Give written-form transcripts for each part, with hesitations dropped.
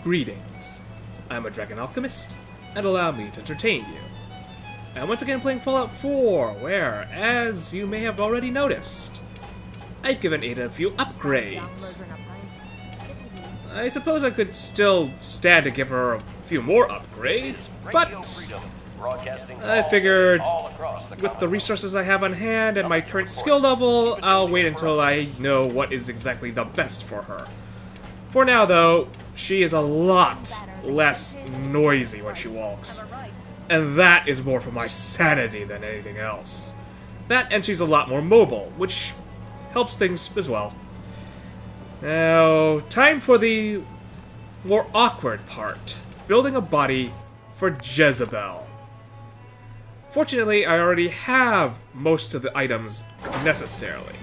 Greetings. I'm a dragon alchemist, and allow me to entertain you. I'm once again playing Fallout 4, where, as you may have already noticed, I've given Ada a few upgrades. I suppose I could still stand to give her a few more upgrades, but I figured with the resources I have on hand and my current skill level, I'll wait until I know what is exactly the best for her. For now, though, she is a lot less noisy when she walks, and that is more for my sanity than anything else. That, and she's a lot more mobile, which helps things as well. Now, time for the more awkward part, building a body for Jezebel. Fortunately, I already have most of the items necessarily.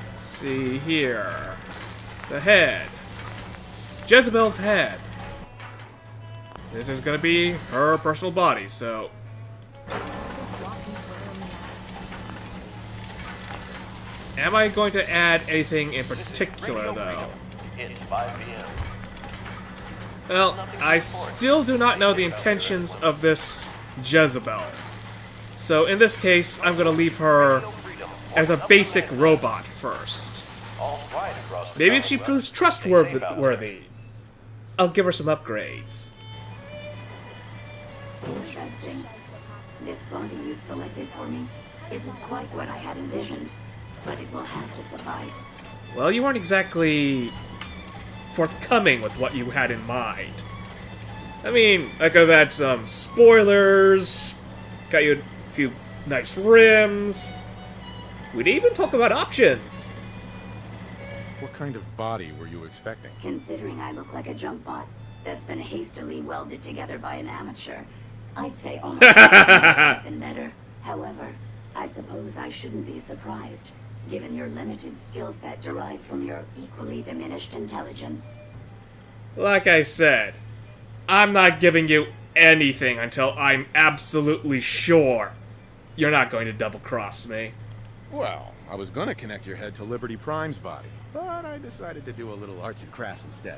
Let's see here. The head. Jezebel's head. This is going to be her personal body, so... Am I going to add anything in particular, though? It's 5 p.m. Well, I still do not know the intentions of this Jezebel. So in this case, I'm going to leave her as a basic robot first. Maybe if she proves trustworthy, I'll give her some upgrades. Interesting. This body you've selected for me isn't quite what I had envisioned, but it will have to suffice. Well, you weren't exactly forthcoming with what you had in mind. I mean, I could have had some spoilers, got you a few nice rims. We'd even talk about options. What kind of body were you expecting? Considering I look like a junk bot that's been hastily welded together by an amateur, I'd say almost have been better. However, I suppose I shouldn't be surprised, given your limited skill set derived from your equally diminished intelligence. Like I said, I'm not giving you anything until I'm absolutely sure you're not going to double-cross me. Well, I was gonna connect your head to Liberty Prime's body, but I decided to do a little arts and crafts instead.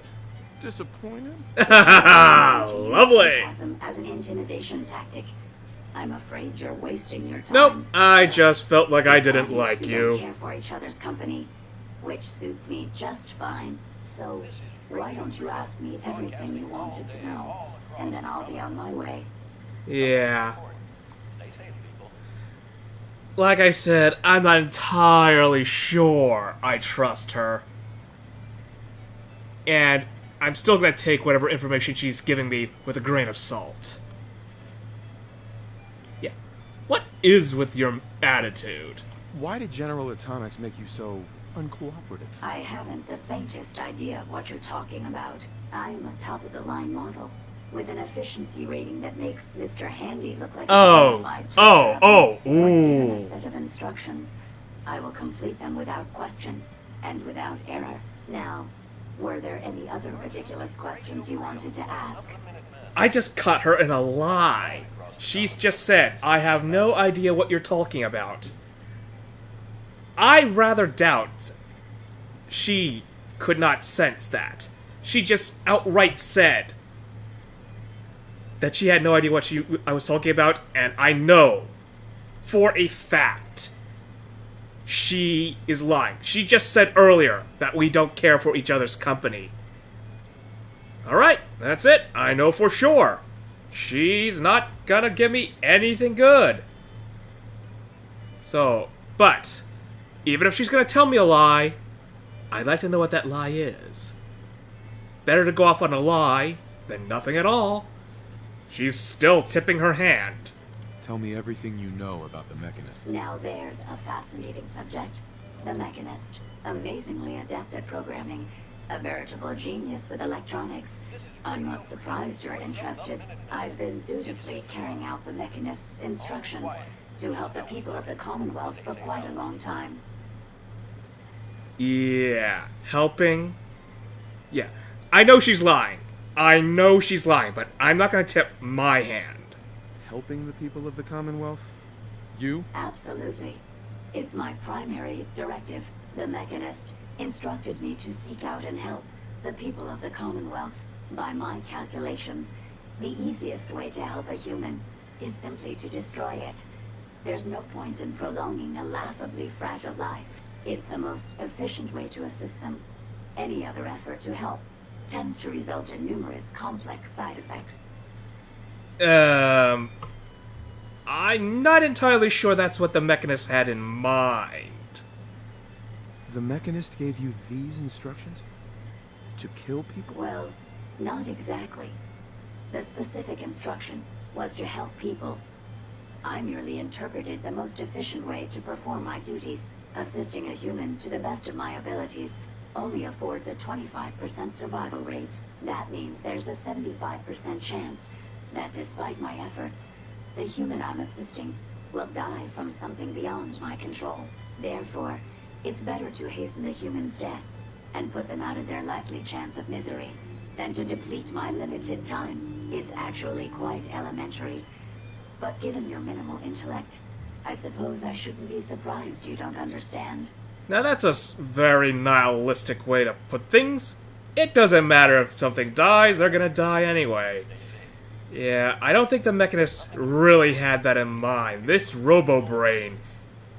Disappointed? Lovely! Sarcasm as an intimidation tactic. I'm afraid you're wasting your time. Nope, I just felt like I It's didn't obvious like we you. don't care for each other's company, which suits me just fine. So, why don't you ask me everything you wanted to know, and then I'll be on my way. Yeah. Like I said, I'm not entirely sure I trust her. And I'm still gonna take whatever information she's giving me with a grain of salt. Yeah. What is with your attitude? Why did General Atomics make you so uncooperative? I haven't the faintest idea of what you're talking about. I'm a top-of-the-line model, with an efficiency rating that makes Mr. Handy look like a qualified When given a set of instructions, I will complete them without question, and without error. Now, were there any other ridiculous questions you wanted to ask? I just caught her in a lie. She's just said, I have no idea what you're talking about. I rather doubt she could not sense that. She just outright said that she had no idea what I was talking about, and I know for a fact she is lying. She just said earlier that we don't care for each other's company. Alright, that's it. I know for sure. She's not gonna give me anything good. So, but, even if she's gonna tell me a lie, I'd like to know what that lie is. Better to go off on a lie than nothing at all. She's still tipping her hand. Tell me everything you know about the Mechanist. Now there's a fascinating subject. The Mechanist. Amazingly adept at programming. A veritable genius with electronics. I'm not surprised you're interested. I've been dutifully carrying out the Mechanist's instructions to help the people of the Commonwealth for quite a long time. Yeah, helping? Yeah, I know she's lying. I know she's lying, but I'm not gonna tip my hand. Helping the people of the Commonwealth? You? Absolutely. It's my primary directive. The Mechanist instructed me to seek out and help The people of the Commonwealth, by my calculations, the easiest way to help a human is simply to destroy it. There's no point in prolonging a laughably fragile life. It's the most efficient way to assist them. Any other effort to help tends to result in numerous complex side effects. I'm not entirely sure that's what the Mechanist had in mind. The Mechanist gave you these instructions? To kill people? Well, not exactly. The specific instruction was to help people. I merely interpreted the most efficient way to perform my duties. Assisting a human to the best of my abilities only affords a 25% survival rate. That means there's a 75% chance that despite my efforts, the human I'm assisting will die from something beyond my control. Therefore, it's better to hasten the human's death and put them out of their likely chance of misery than to deplete my limited time. It's actually quite elementary. But given your minimal intellect, I suppose I shouldn't be surprised you don't understand. Now that's a very nihilistic way to put things. It doesn't matter if something dies, they're gonna die anyway. Yeah, I don't think the Mechanist really had that in mind. This Robo-Brain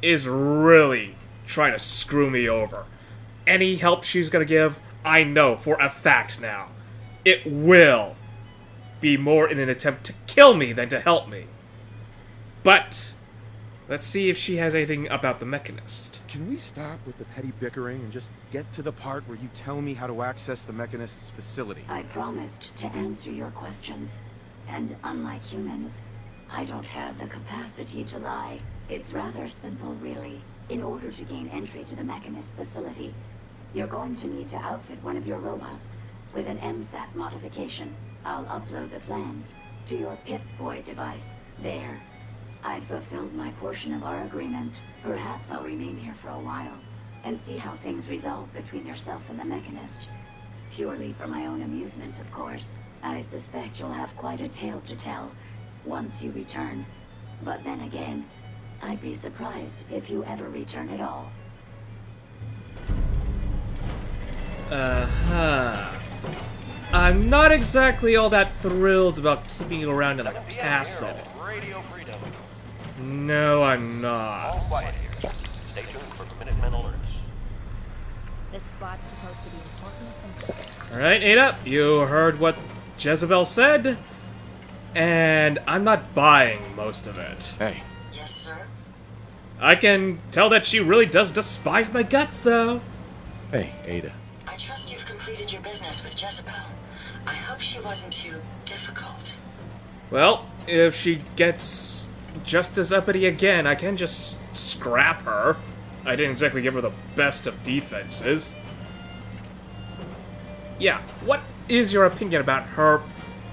is really trying to screw me over. Any help she's gonna give, I know for a fact now. It will be more in an attempt to kill me than to help me. But let's see if she has anything about the Mechanist. Can we stop with the petty bickering and just get to the part where you tell me how to access the Mechanist's facility? I promised to answer your questions. And unlike humans, I don't have the capacity to lie. It's rather simple, really. In order to gain entry to the Mechanist facility, you're going to need to outfit one of your robots with an MSAT modification. I'll upload the plans to your Pip-Boy device. There. I've fulfilled my portion of our agreement. Perhaps I'll remain here for a while and see how things resolve between yourself and the Mechanist. Purely for my own amusement, of course. I suspect you'll have quite a tale to tell once you return. But then again, I'd be surprised if you ever return at all. I'm not exactly all that thrilled about keeping you around in the castle. No, I'm not. Quiet here. Stay tuned for Minutemen alerts. This spot's supposed to be important or something. Alright, Ada, you heard what Jezebel said, and I'm not buying most of it. Hey, Yes, sir? I can tell that she really does despise my guts, though. hey, Ada. I trust you've completed your business with Jezebel. I hope she wasn't too difficult. Well, if she gets just as uppity again, I can just scrap her. I didn't exactly give her the best of defenses. Yeah, what is your opinion about her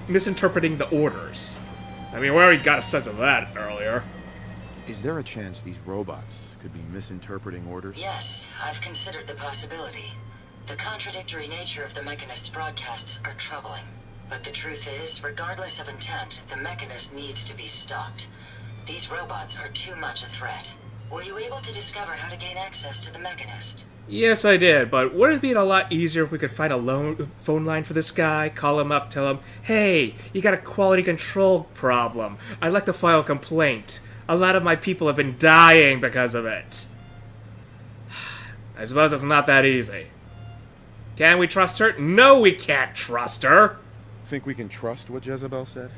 misinterpreting the orders? I mean, we already got a sense of that earlier. Is there a chance these robots could be misinterpreting orders? Yes, I've considered the possibility. The contradictory nature of the Mechanist's broadcasts are troubling. But the truth is, regardless of intent, the Mechanist needs to be stopped. These robots are too much a threat. Were you able to discover how to gain access to the Mechanist? Yes, I did, but wouldn't it be a lot easier if we could find a phone line for this guy, call him up, tell him, hey, you got a quality control problem. I'd like to file a complaint. A lot of my people have been dying because of it. I suppose it's not that easy. Can we trust her? No, we can't trust her. Think we can trust what Jezebel said?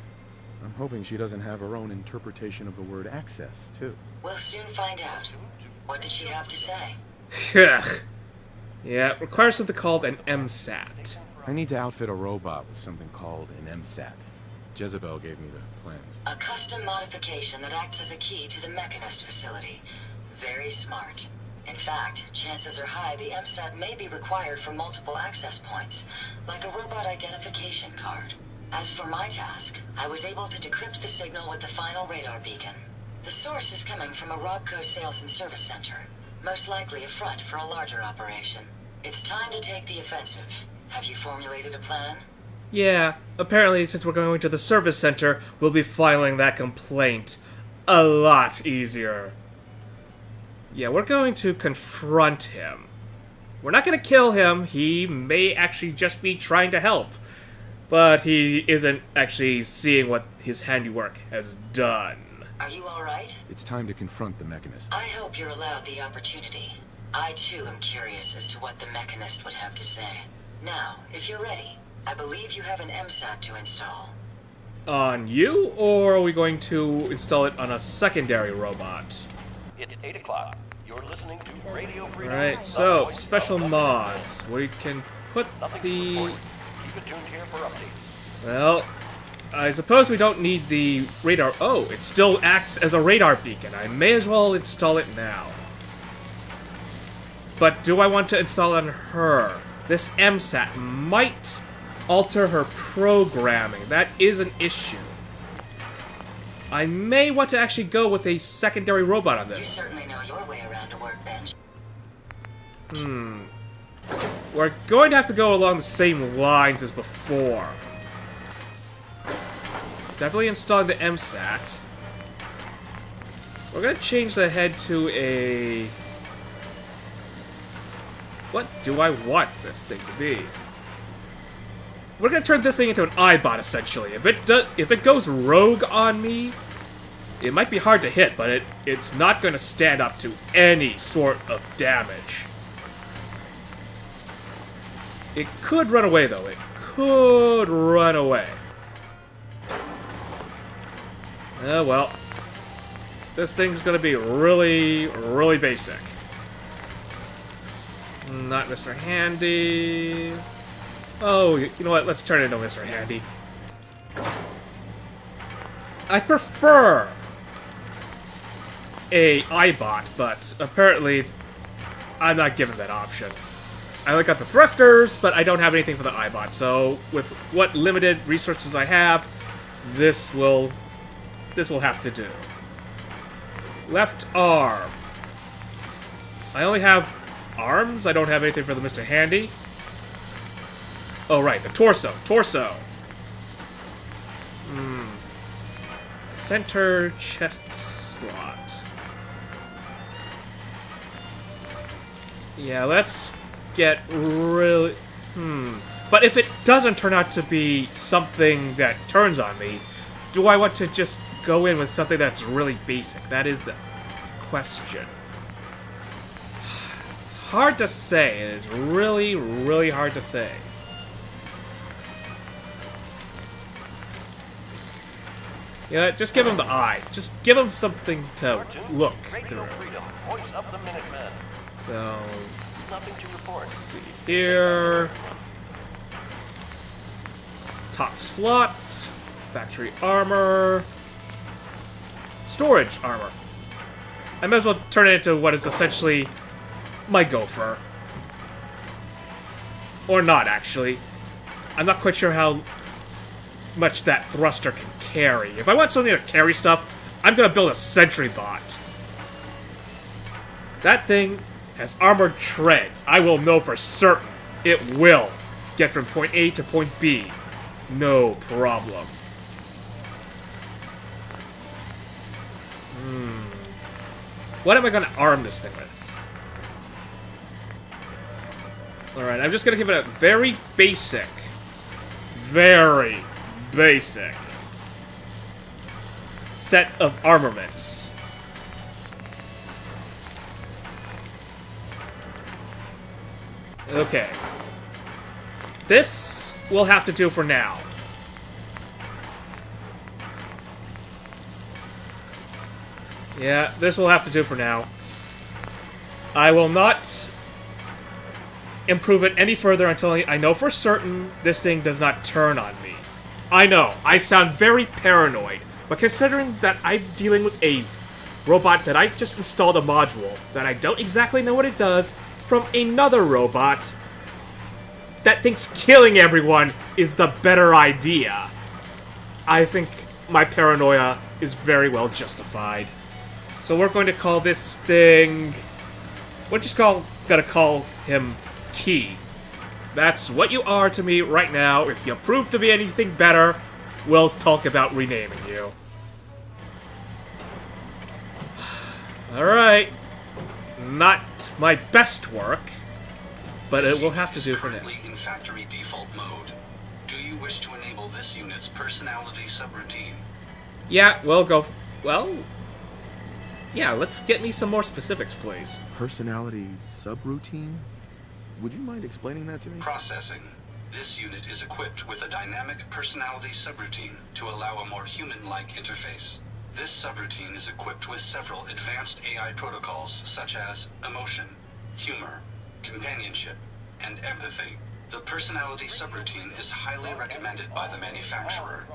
I'm hoping she doesn't have her own interpretation of the word access, too. We'll soon find out. What did she have to say? Ugh. Yeah, it requires something called an MSAT. I need to outfit a robot with something called an MSAT. Jezebel gave me the plans. A custom modification that acts as a key to the Mechanist facility. Very smart. In fact, chances are high the MSAT may be required for multiple access points, like a robot identification card. As for my task, I was able to decrypt the signal with the final radar beacon. The source is coming from a Robco sales and service center, most likely a front for a larger operation. It's time to take the offensive. Have you formulated a plan? Yeah, apparently since we're going to the service center, we'll be filing that complaint a lot easier. Yeah, we're going to confront him. We're not gonna kill him. He may actually just be trying to help. But he isn't actually seeing what his handiwork has done. Are you alright? It's time to confront the Mechanist. I hope you're allowed the opportunity. I too am curious as to what the Mechanist would have to say. Now, if you're ready, I believe you have an MSAT to install. On you, or are we going to install it on a secondary robot? It's 8 o'clock. You're listening to Radio Freedom. Alright, so, special mods. We can put Nothing to the... report. Keep it tuned here for updates. Well, I suppose we don't need the radar... Oh, it still acts as a radar beacon. I may as well install it now. But do I want to install it on her? This MSAT might alter her programming. That is an issue. I may want to actually go with a secondary robot on You this. certainly know your way around a workbench. We're going to have to go along the same lines as before. Definitely installing the MSAT. We're going to change the head to a... What do I want this thing to be? We're going to turn this thing into an iBot, essentially. If it goes rogue on me, it might be hard to hit, but it's not going to stand up to any sort of damage. It could run away, though. It could run away. Oh, well. This thing's gonna be really, really basic. Not Mr. Handy. Oh, you know what? Let's turn it into Mr. Handy. I prefer a iBot, but apparently I'm not given that option. I look at the thrusters, but I don't have anything for the iBot, so with what limited resources I have, this will have to do. Left arm. I only have arms. I don't have anything for the Mr. Handy. Oh, right, the torso. Torso. Center chest slot. Yeah, let's get really... But if it doesn't turn out to be something that turns on me, do I want to just go in with something that's really basic? That is the question. It's hard to say. It is really, really hard to say. Yeah, just give him the eye. Just give him something to look Radio through. Freedom. Voice of the Minutemen. So, Nothing to report. let's see here. Top slots. Factory armor. Storage armor. I might as well turn it into what is essentially my gopher. Or not, actually. I'm not quite sure how much that thruster can carry. If I want something to carry stuff, I'm gonna build a sentry bot. That thing has armored treads. I will know for certain it will get from point A to point B. No problem. What am I gonna arm this thing with? Alright, I'm just gonna give it a very basic set of armaments. Okay. This will have to do for now. Yeah, this will have to do for now. I will not improve it any further until I know for certain this thing does not turn on me. I know, I sound very paranoid, but considering that I'm dealing with a robot that I just installed a module that I don't exactly know what it does from another robot that thinks killing everyone is the better idea, I think my paranoia is very well justified. So we're going to call this thing... We're just gonna call him Key. That's what you are to me right now. If you prove to be anything better, we'll talk about renaming you. Alright. Not my best work. but it will have to do for now. Currently in factory default mode. Do you wish to enable this unit's personality subroutine? Yeah, we'll go. Well, yeah, let's get me some more specifics, please. Personality subroutine? Would you mind explaining that to me? Processing. This unit is equipped with a dynamic personality subroutine to allow a more human-like interface. This subroutine is equipped with several advanced AI protocols such as emotion, humor, companionship, and empathy. The personality subroutine is highly recommended by the manufacturer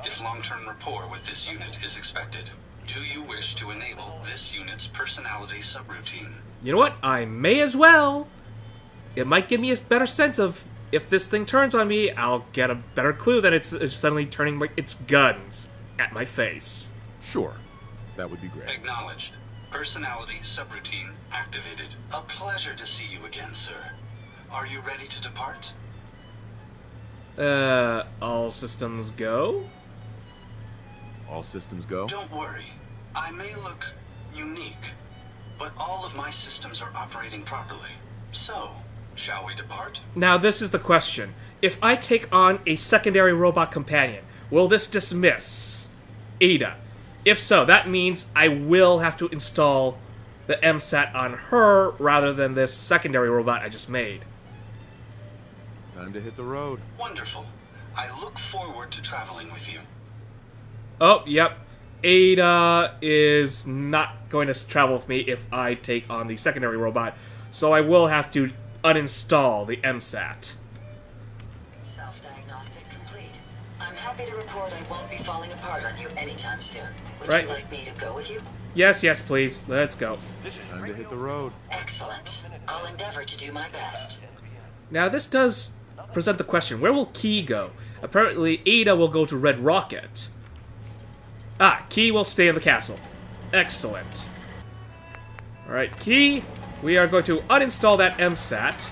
if long-term rapport with this unit is expected. Do you wish to enable this unit's personality subroutine? You know what? I may as well. It might give me a better sense of if this thing turns on me, I'll get a better clue that it's suddenly turning like its guns at my face. Sure. That would be great. Acknowledged. Personality subroutine activated. A pleasure to see you again, sir. Are you ready to depart? All systems go? All systems go? Don't worry. I may look unique, but all of my systems are operating properly. So, shall we depart? Now this is the question. If I take on a secondary robot companion, will this dismiss Ada? If so, that means I will have to install the MSAT on her rather than this secondary robot I just made. Time to hit the road. Wonderful. I look forward to traveling with you. Oh, yep. Ada is not going to travel with me if I take on the secondary robot, so I will have to uninstall the MSAT. Self-diagnostic complete. I'm happy to report I won't be falling apart on you anytime soon. Would Right. you like me to go with you? Yes, yes, please. Let's go. Time to hit the road. Excellent. I'll endeavor to do my best. Now, this does present the question, where will Key go? Apparently, Ada will go to Red Rocket. Ah, Key will stay in the castle. Excellent. Alright, Key, we are going to uninstall that MSAT.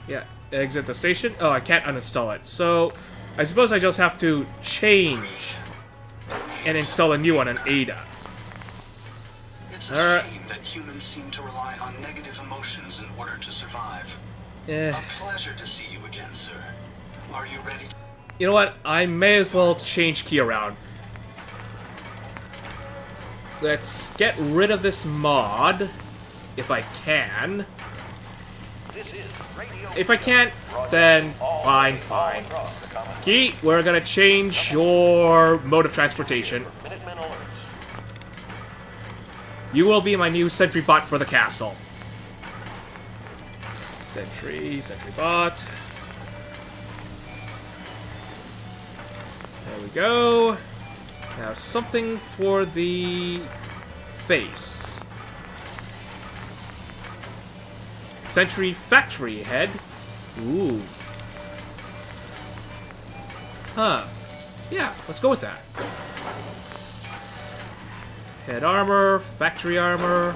Yeah, exit the station. Oh, I can't uninstall it. So, I suppose I just have to change and install a new one on Ada. It's a shame that humans seem to rely on negative emotions in order to survive. A pleasure to see you again, sir. Are you ready? You know what? I may as well change Key around. Let's get rid of this mod, if I can. If I can't, then fine. Key, we're gonna change your mode of transportation. You will be my new sentry bot for the castle. Sentry bot. There we go. Now something for the face. Sentry factory head. Ooh. Huh. Yeah, let's go with that. Head armor, factory armor.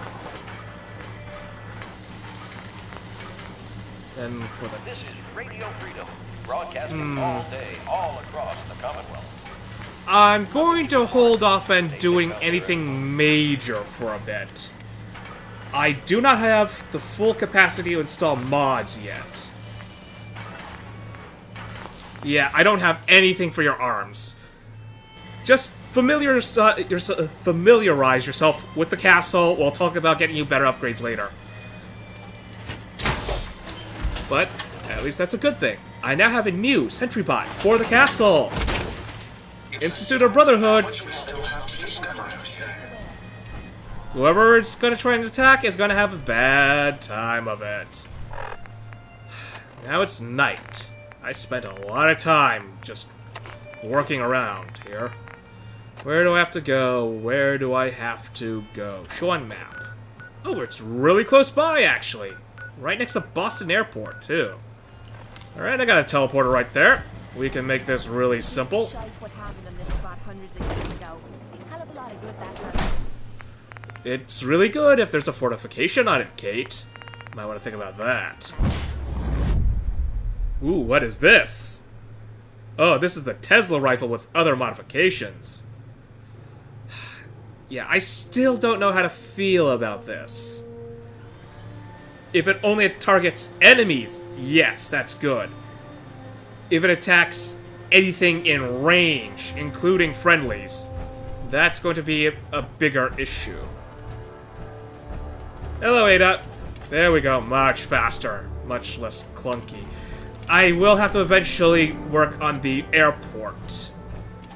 And for the... This is Radio Freedom, broadcasting all day, all across the Commonwealth. I'm going to hold off on doing anything major for a bit. I do not have the full capacity to install mods yet. Yeah, I don't have anything for your arms. Just familiarize yourself with the castle. We'll talk about getting you better upgrades later. But at least that's a good thing. I now have a new sentry bot for the castle. Institute of Brotherhood. Whoever is going to try and attack is going to have a bad time of it. Now it's night. I spent a lot of time just working around here. Where do I have to go? Where do I have to go? Show on map. Oh, it's really close by, actually. Right next to Boston Airport, too. Alright, I got a teleporter right there. We can make this really simple. What happened on this spot hundreds of years ago. Hell of a lot of good that does. It's really good if there's a fortification on it, Kate. Might want to think about that. Ooh, what is this? Oh, this is the Tesla rifle with other modifications. Yeah, I still don't know how to feel about this. If it only targets enemies, yes, that's good. If it attacks anything in range, including friendlies, that's going to be a bigger issue. Hello, Ada. There we go, much faster, much less clunky. I will have to eventually work on the airport.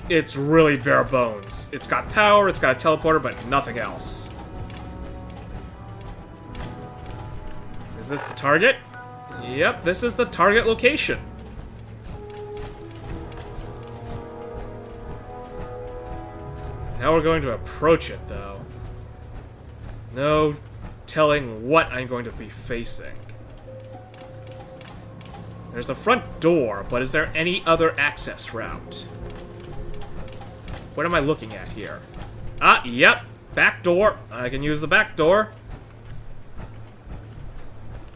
It's really bare bones. It's got power, it's got a teleporter, but nothing else. Is this the target? Yep, this is the target location. How we're going to approach it, though. No telling what I'm going to be facing. There's a front door, but is there any other access route? What am I looking at here? Ah, yep, back door. I can use the back door.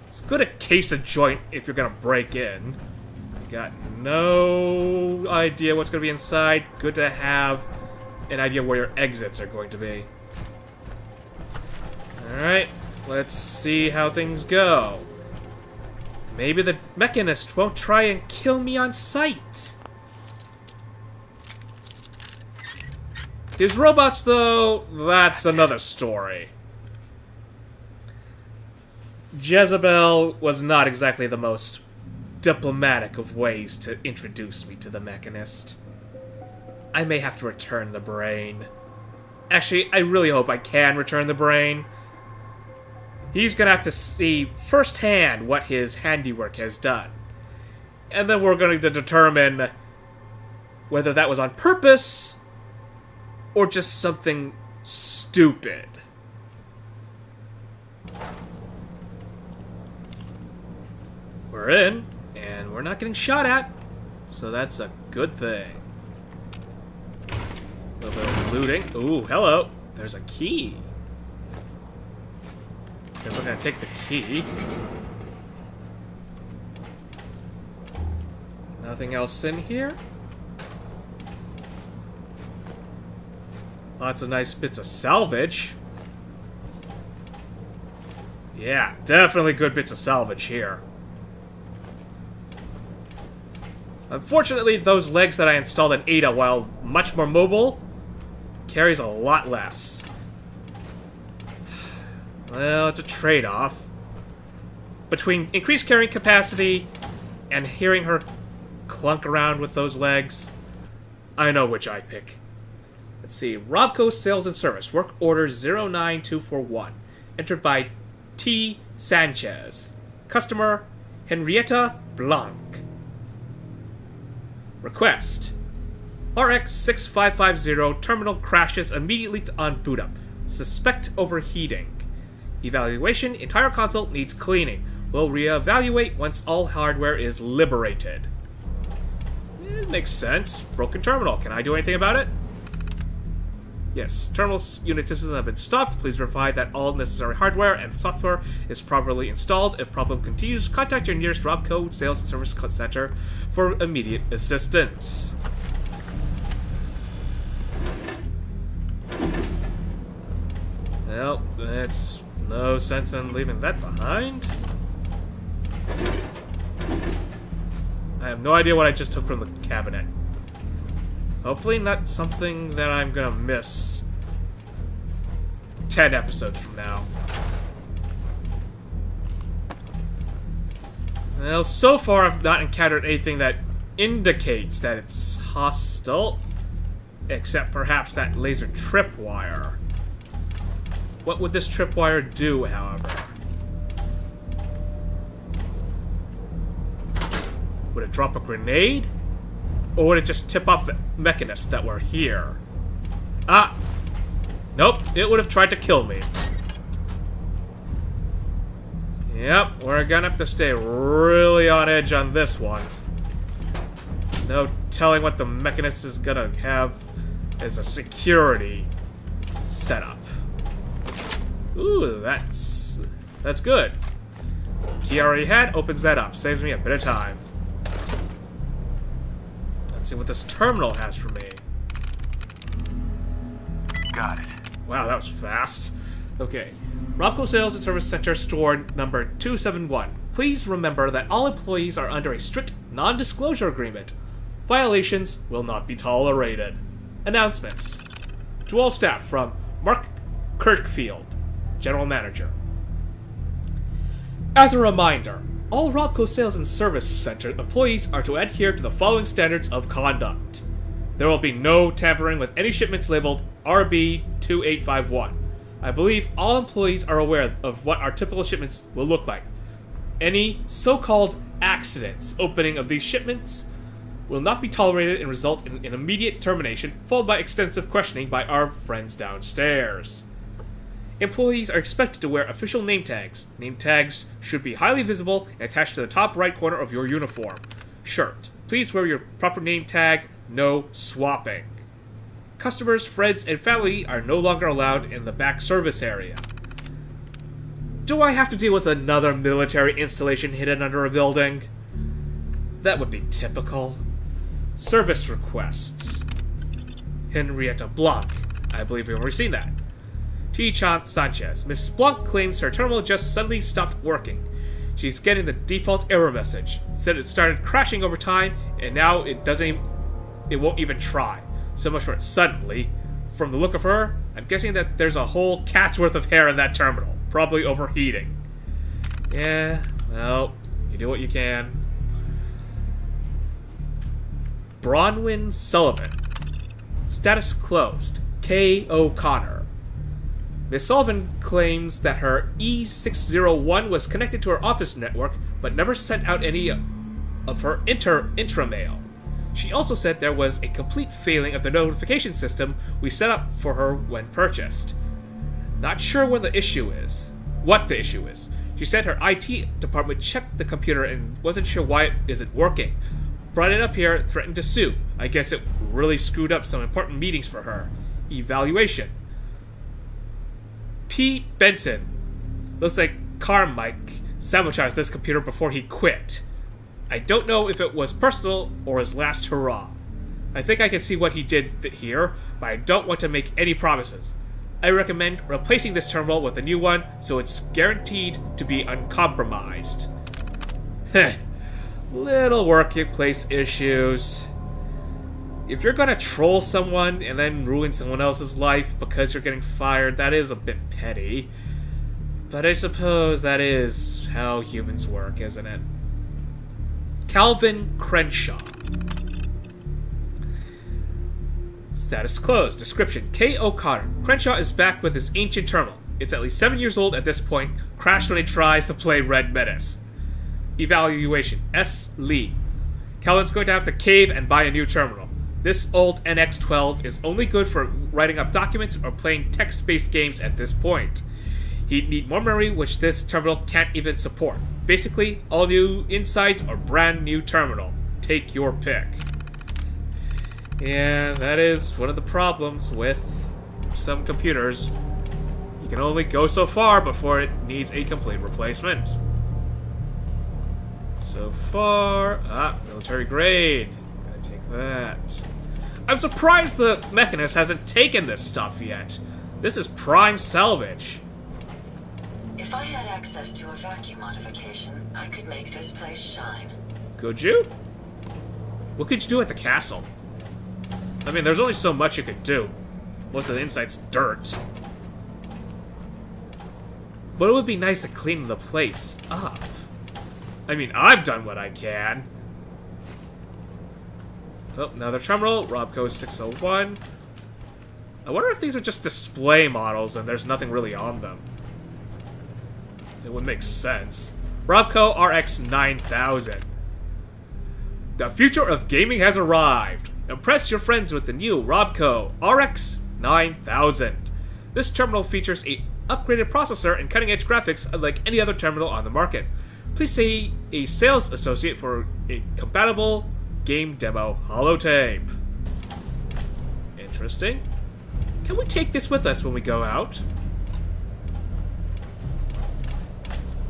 It's good at case a joint if you're gonna break in. You got no idea what's gonna be inside. Good to have an idea where your exits are going to be. Alright, let's see how things go. Maybe the mechanist won't try and kill me on sight. His robots, though, that's another story. Jezebel was not exactly the most diplomatic of ways to introduce me to the mechanist. I may have to return the brain. Actually, I really hope I can return the brain. He's gonna have to see firsthand what his handiwork has done. And then we're going to determine whether that was on purpose or just something stupid. We're in, and we're not getting shot at, so that's a good thing. A little bit of looting. Ooh, hello. There's a key. Guess we're gonna take the key. Nothing else in here. Lots of nice bits of salvage. Yeah, definitely good bits of salvage here. Unfortunately, those legs that I installed in Ada, while much more mobile, carries a lot less. Well, it's a trade-off. Between increased carrying capacity and hearing her clunk around with those legs, I know which I pick. Let's see. Robco Sales and Service. Work order 09241. Entered by T. Sanchez. Customer Henrietta Blanc. Request. RX 6550 terminal crashes immediately on boot up. Suspect overheating. Evaluation. Entire console needs cleaning. Will reevaluate once all hardware is liberated. It makes sense. Broken terminal. Can I do anything about it? Yes. Terminal unit systems have been stopped. Please verify that all necessary hardware and software is properly installed. If problem continues, contact your nearest Robco Sales and Service Center for immediate assistance. Well, that's no sense in leaving that behind. I have no idea what I just took from the cabinet. Hopefully not something that I'm gonna miss 10 episodes from now. Well, so far I've not encountered anything that indicates that it's hostile, except perhaps that laser tripwire. What would this tripwire do, however? Would it drop a grenade? Or would it just tip off the mechanists that were here? Ah! Nope, it would have tried to kill me. Yep, we're gonna have to stay really on edge on this one. No telling what the mechanist is gonna have as a security setup. Ooh, that's good. Key I already had, opens that up. Saves me a bit of time. Let's see what this terminal has for me. Got it. Wow, that was fast. Okay. Robco Sales and Service Center store number 271. Please remember that all employees are under a strict non-disclosure agreement. Violations will not be tolerated. Announcements. To all staff from Mark Kirkfield, General Manager. As a reminder, all Robco Sales and Service Center employees are to adhere to the following standards of conduct. There will be no tampering with any shipments labeled RB2851. I believe all employees are aware of what our typical shipments will look like. Any so-called accidents opening of these shipments will not be tolerated and result in an immediate termination, followed by extensive questioning by our friends downstairs. Employees are expected to wear official name tags. Name tags should be highly visible and attached to the top right corner of your uniform. Shirt. Please wear your proper name tag. No swapping. Customers, friends, and family are no longer allowed in the back service area. Do I have to deal with another military installation hidden under a building? That would be typical. Service requests. Henrietta Blanc. I believe we've already seen that. T-Chan Sanchez. Miss Blanc claims her terminal just suddenly stopped working. She's getting the default error message. Said it started crashing over time, and now it won't even try. So much for it suddenly. From the look of her, I'm guessing that there's a whole cat's worth of hair in that terminal. Probably overheating. Yeah, well, you do what you can. Bronwyn Sullivan. Status closed. K. O'Connor. Miss Sullivan claims that her E601 was connected to her office network, but never sent out any of her intramail. She also said there was a complete failing of the notification system we set up for her when purchased. Not sure what the issue is. She said her IT department checked the computer and wasn't sure why it isn't working. Brought it up here, threatened to sue. I guess it really screwed up some important meetings for her. Evaluation. Pete Benson. Looks like Carmike sabotaged this computer before he quit. I don't know if it was personal or his last hurrah. I think I can see what he did here, but I don't want to make any promises. I recommend replacing this terminal with a new one so it's guaranteed to be uncompromised. Heh. Little workplace issues. If you're gonna troll someone and then ruin someone else's life because you're getting fired, that is a bit petty. But I suppose that is how humans work, isn't it? Calvin Crenshaw. Status closed. Description. K. O'Connor. Crenshaw is back with his ancient terminal. It's at least 7 years old at this point. Crashed when he tries to play Red Menace. Evaluation. S. Lee. Calvin's going to have to cave and buy a new terminal. This old NX-12 is only good for writing up documents or playing text-based games at this point. He'd need more memory, which this terminal can't even support. Basically, all new insides or brand new terminal. Take your pick. Yeah, that is one of the problems with some computers. You can only go so far before it needs a complete replacement. So far... military grade. Gotta take that. I'm surprised the Mechanist hasn't taken this stuff yet. This is prime salvage. If I had access to a vacuum modification, I could make this place shine. Could you? What could you do at the castle? I mean, there's only so much you could do. Most of the inside's dirt. But it would be nice to clean the place up. I mean, I've done what I can. Oh, another terminal. Robco 601. I wonder if these are just display models and there's nothing really on them. It would make sense. Robco RX 9000. The future of gaming has arrived. Impress your friends with the new Robco RX 9000. This terminal features a upgraded processor and cutting-edge graphics unlike any other terminal on the market. Please see a sales associate for a compatible game demo holotape. Interesting. Can we take this with us when we go out?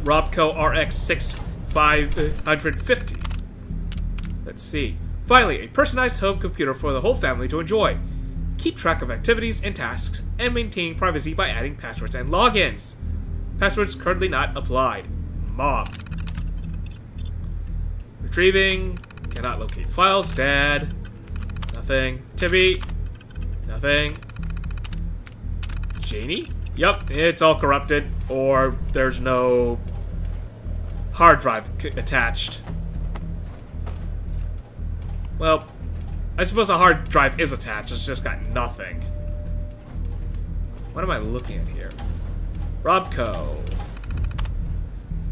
Robco RX 6550. Let's see. Finally, a personalized home computer for the whole family to enjoy. keep track of activities and tasks, and maintain privacy by adding passwords and logins. Passwords currently not applied. Mom. Retrieving. Cannot locate files. Dad. Nothing. Tibby. Nothing. Janie? Yep, it's all corrupted, or there's no hard drive attached. Well, I suppose a hard drive is attached, it's just got nothing. What am I looking at here? Robco.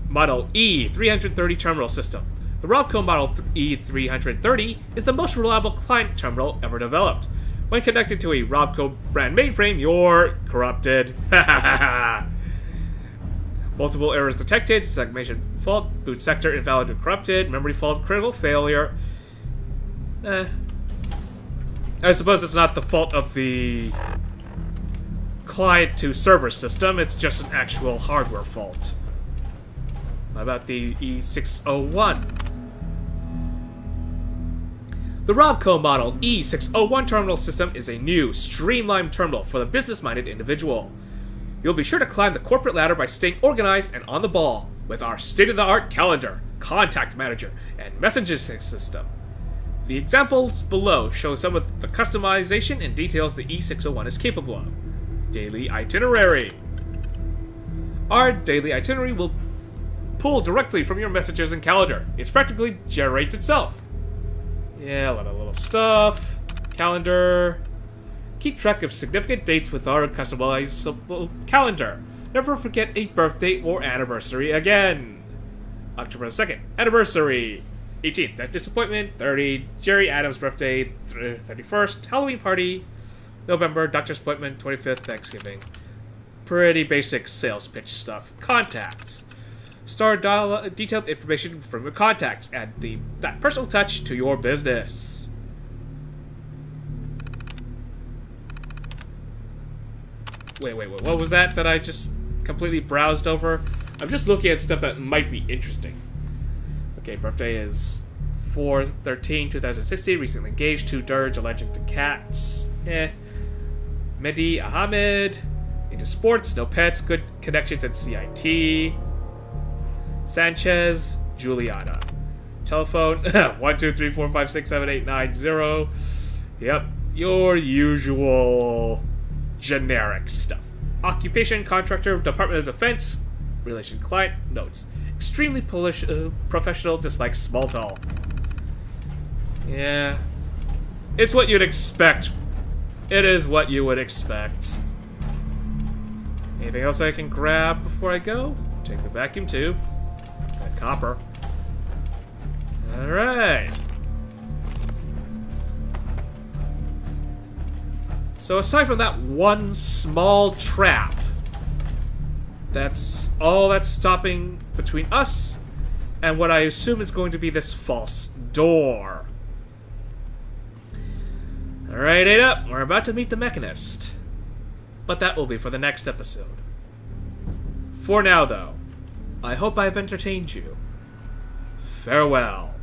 Model E330 terminal system. The Robco Model E330 is the most reliable client terminal ever developed. When connected to a Robco brand mainframe, you're corrupted. Multiple errors detected, segmentation fault, boot sector invalid or corrupted, memory fault, critical failure. I suppose it's not the fault of the client to server system, it's just an actual hardware fault. How about the E601? The Robco Model E601 terminal system is a new, streamlined terminal for the business-minded individual. You'll be sure to climb the corporate ladder by staying organized and on the ball with our state-of-the-art calendar, contact manager, and messaging system. The examples below show some of the customization and details the E601 is capable of. Daily itinerary. Our daily itinerary will pull directly from your messages and calendar. It practically generates itself. Yeah, a lot of little stuff. Calendar. Keep track of significant dates with our customizable calendar. Never forget a birthday or anniversary again. October 2nd, anniversary. 18th, that disappointment. 30, Jerry Adams' birthday. 31st, Halloween party. November, doctor's appointment. 25th, Thanksgiving. Pretty basic sales pitch stuff. Contacts. Start detailed information from your contacts. Add that personal touch to your business. Wait, what was that I just completely browsed over? I'm just looking at stuff that might be interesting. Okay, birthday is 4/13/2016. Recently engaged. 2 Dirge, allergic to cats. Mehdi Ahmed. Into sports, no pets, good connections at CIT. Sanchez, Juliana. Telephone, 1-2-3-4-5-6-7-8-9-0. Yep, your usual generic stuff. Occupation, contractor, Department of Defense. Relation, client, notes. Extremely professional, dislikes small talk. Yeah. It's what you'd expect. It is what you would expect. Anything else I can grab before I go? Take the vacuum tube. That copper. Alright. So aside from that one small trap, that's all that's stopping between us and what I assume is going to be this false door. Alright, Ada, we're about to meet the Mechanist. But that will be for the next episode. For now, though, I hope I've entertained you. Farewell.